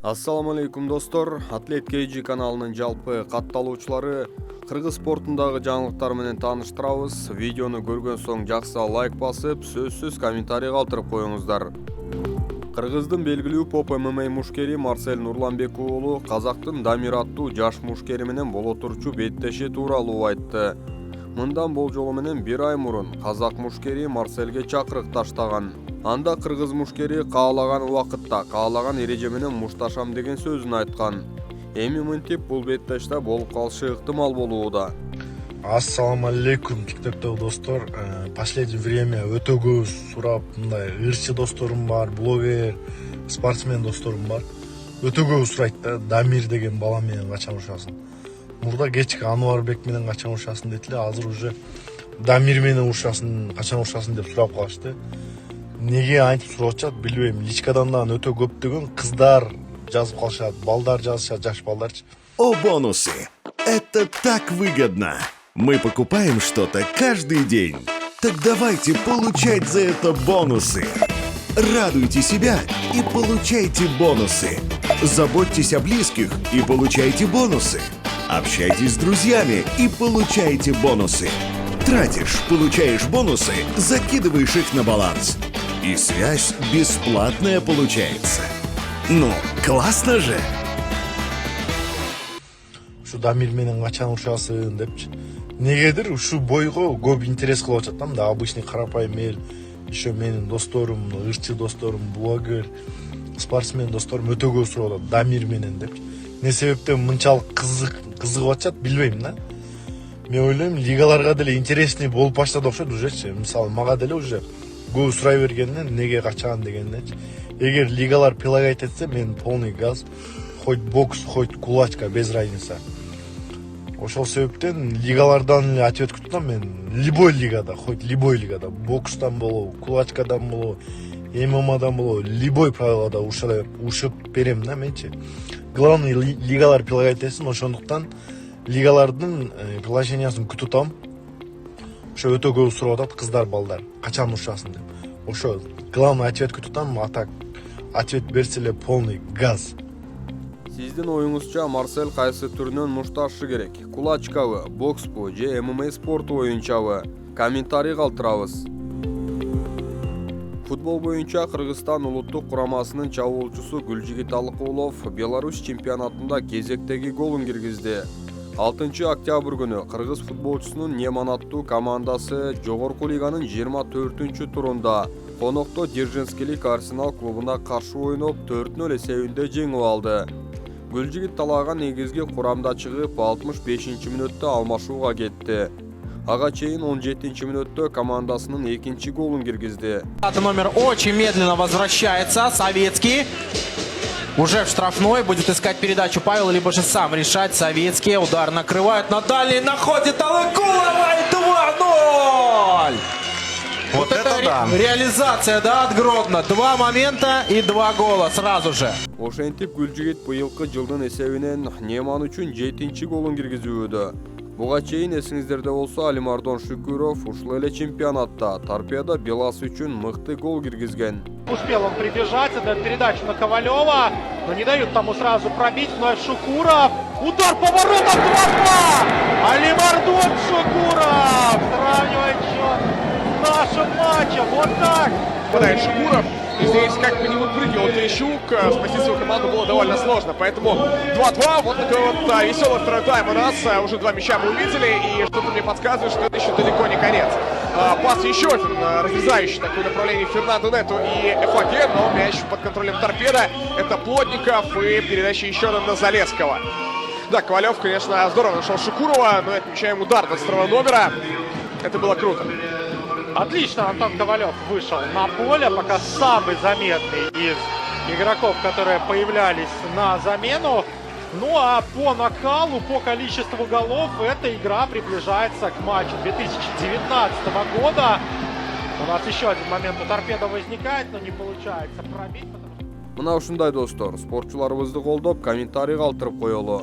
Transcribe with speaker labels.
Speaker 1: Ассаламу алейкум достор. Атлет KG каналынын жалпы катталуучулары кыргыз спортундагы жаңылыктар менен тааныштырабыз. Видеону көргөн соң жакса лайк басып, сөзсүз комментарий калтырып коюңуздар. Кыргыздын белгилүү поп ММА мушкери Марсель Нурланбек уулу казактын Дамир аттуу жаш мушкери менен боло турчу беттеши тууралуу айтты. Мындан болжолу менен бир ай мурун казак мушкери Марсельге чакырык таштаган. Анда кыргыз мушкери каалаган убакытта, каалаган эреже менен мушташам деген сөзүн айткан. Эми мынтип бул беттеште болуп калышы ыктымал болууда.
Speaker 2: Ассаламу алейкум тиктоктогу достор. Последнее время өтө көп сурап, мындай ырчы досторум бар, блогер, спортсмен досторум бар. Өтө көп сурайт да, Дамир деген бала менен качан урушасың. Мурда кечки Ануарбек менен качан урушасың дейт эле, азыр уже Дамир менен урушасың, качан урушасың деп сурап калышты. Неге айтып сурап атышат билбейм. Личкадан да өтө көптөгөн кыздар жазып калышат, балдар жазышат, жаш балдарчы.
Speaker 3: О, бонусы! Это так выгодно! Мы покупаем что-то каждый день. Так давайте получать за это бонусы. Радуйте себя и получайте бонусы. Заботьтесь о близких и получайте бонусы. Общайтесь с друзьями и получайте бонусы. Тратишь, получаешь бонусы, закидываешь их на баланс. И связь бесплатная получается. Ну, классно же!
Speaker 2: Ушу Дамир менен качан урушасың депчи. Негедир ушу бойго көп интерес кылып атат да, мында обычный карапайым эл, еще менин досторум, ырчы досторум, блогер, спортсмен досторум өтө көп сурап атат Дамир менен депчи. Не себептен мынчалык кызыгып атышат билбейм да. Мен ойлойм, лигаларга деле интересный болуп баштады окшойт ужечи. Мисалы, мага деле уже көп сурай бергенден неге качан дегенденчи. Эгер лигалар прилагать этсе, мен полный газ, хоть бокс, хоть кулачка, без разницы. Ошол себептен лигалардан эле ответ күтөм мен. Любой лигада, хоть любой лигада, бокстан болобу, кулачкадан болобу, ММАдан болобу, любой правилада ушуп берем да менчи. Главный лигалар прилагать этсин, ошондуктан лигалардын приложениясын күтүп атам. Ошо өтө көп сурап атат кыздар, балдар, качан урушасың деп. Ошо главный ответ күтүп атам, а так ответ берсе эле полный газ.
Speaker 1: Сиздин оюңузча Марсель кайсы түрүнөн мушташы керек? Кулачкабы, бокспу же ММА спорту боюнчабы? Комментарий калтырабыз. Футбол боюнча Кыргызстан улуттук курамасынын чабуулчусу Гүлжигит Алыкулов Беларусь чемпионатында кезектеги голун киргизди. 6 октябрь күнү кыргыз футболчусунун Неман аттуу командасы жогорку лиганын 24-турунда конокто Дзержинскилик Арсенал клубуна каршы ойноп 4-0 эсебинде жеңип алды. Гүлжигит талаган негизги курамда чыгып 65-мүнөттө алмашууга кетти. Ага чейин 17-мүнөттө командасынын экинчи голун киргизди.
Speaker 4: Номер очень медленно возвращается. Советский. Уже в штрафной. Будет искать передачу Павел, либо же сам решать. Советский. Удар накрывает на дальний. Находит Алыкулова. И 2-0. Вот это да. Реализация, да, от Гродно. 2 момента и 2 гола сразу же.
Speaker 1: Ошентип Гүлжигит быйылкы жылдын эсебинен Неман үчүн 7-чи голун киргизүүдө. Буга чейин эсиңиздерде болсо Алимардон Шүкүров ушул эле чемпионатта Торпедо Белас үчүн мыкты гол киргизген.
Speaker 5: Успел он прибежать, отдает передачу на Ковалева, но не дают тому сразу пробить. Вновь Шукуров. Удар по воротам 2-2. Алимардон Шукуров сравнивает счет в нашем матче. Вот так.
Speaker 6: Попадает Шукуров. И здесь как бы не выпрыгивал Терещук. Спасти свою команду было довольно сложно. Поэтому 2-2. Вот такой вот веселый второй тайм у нас. Уже 2 мяча мы увидели. И что-то мне подсказывает, что это еще далеко не конец. Пас еще один разрезающий такое направление Фернандо Нету и Эфаге. Но мяч под контролем Торпеда. Это Плотников и передача еще на Залесского. Да, Ковалев, конечно, здорово нашел Шукурова. Но отмечаем удар до второго номера. Это было круто.
Speaker 5: Отлично Антон Ковалев вышел на поле, пока самый заметный из игроков, которые появлялись на замену. Ну а по накалу, по количеству голов, эта игра приближается к матчу 2019 года. У нас еще один момент у Торпедо возникает, но не получается пробить.
Speaker 1: Мына ушундай достор, спортчуларыбызды колдоп, комментарий калтырып коелу.